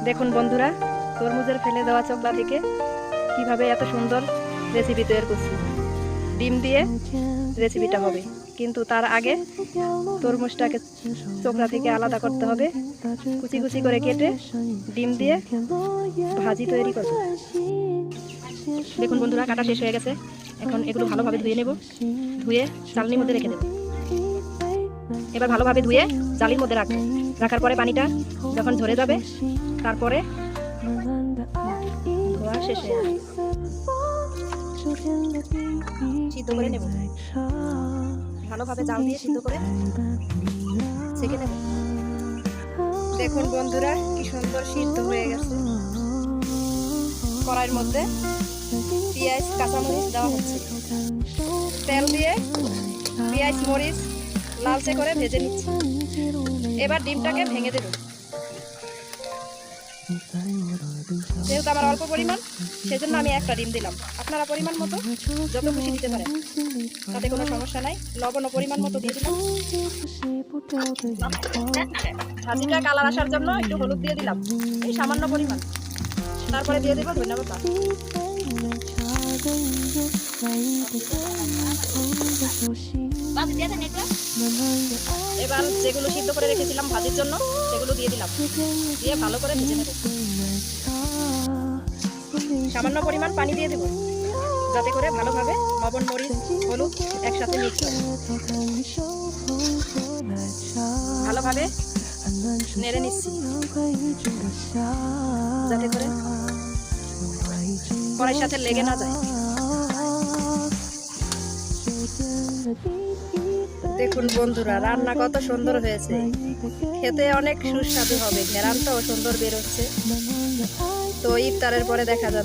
দেখুন বন্ধুরা, তরমুজের ফেলে দেওয়া চোকলা থেকে কিভাবে এত সুন্দর রেসিপি তৈরি করছি। ডিম দিয়ে রেসিপিটা হবে, কিন্তু তার আগে তরমুজটাকে চোকলা থেকে আলাদা করতে হবে। কুচি কুচি করে কেটে ডিম দিয়ে ভাজি তৈরি করব। দেখুন বন্ধুরা, কাটা শেষ হয়ে গেছে। এখন এগুলো ভালোভাবে ধুয়ে নেব। ধুয়ে চালনির মধ্যে রেখে দেব। এবার ভালোভাবে ধুয়ে জালির মধ্যে রাখবো। রাখার পরে পানিটা যখন ঝরে যাবে, তারপরে ধোয়া শেষ হয়ে যাবে। সিদ্ধ করে নেব, ভালোভাবে জাল দিয়ে সিদ্ধ করে ছেঁকে নেব। দেখুন বন্ধুরা, কি সুন্দর সিদ্ধ হয়ে গেছে। কড়াইয়ের মধ্যে পেঁয়াজ কাঁচামরিচ দেওয়া হচ্ছে। তেল দিয়ে পেঁয়াজ মরিচ লালচে করে ভেজে নিচ্ছি। এবার ডিমটাকে ভেঙে দেব। যেহেতু আমার অল্প পরিমাণ, সেজন্য আমি একটা ডিম দিলাম। আপনারা পরিমাণ মতো যত খুশি দিতে পারেন, তাতে কোনো সমস্যা নাই। লবণও পরিমাণ মতো দিয়ে দিলাম। ভাজিটা কালার আসার জন্য একটু হলুদ দিয়ে দিলাম, এই সামান্য পরিমাণ। তারপরে দিয়ে দেবো ধন্যবাদ। এবার যেগুলো সিদ্ধ করে রেখেছিলাম ভাজির জন্য, সেগুলো দিয়ে দিলাম। দিয়ে ভালো করে ভেজে নেব। সামান্য পরিমাণ পানি দিয়ে দেব, যাতে করে ভালোভাবে লবণ মরিচ হলুদ একসাথে মিক্স হয়। ভালোভাবে নেড়ে নিচ্ছি, যাতে করে কড়াইয়ের সাথে লেগে না যায়। দেখুন বন্ধুরা, রান্না কত সুন্দর হয়েছে। খেতে অনেক সুস্বাদু হবে, ঘেরানটাও সুন্দর বেরোচ্ছে। তো ইফতারের পরে দেখা যাবে।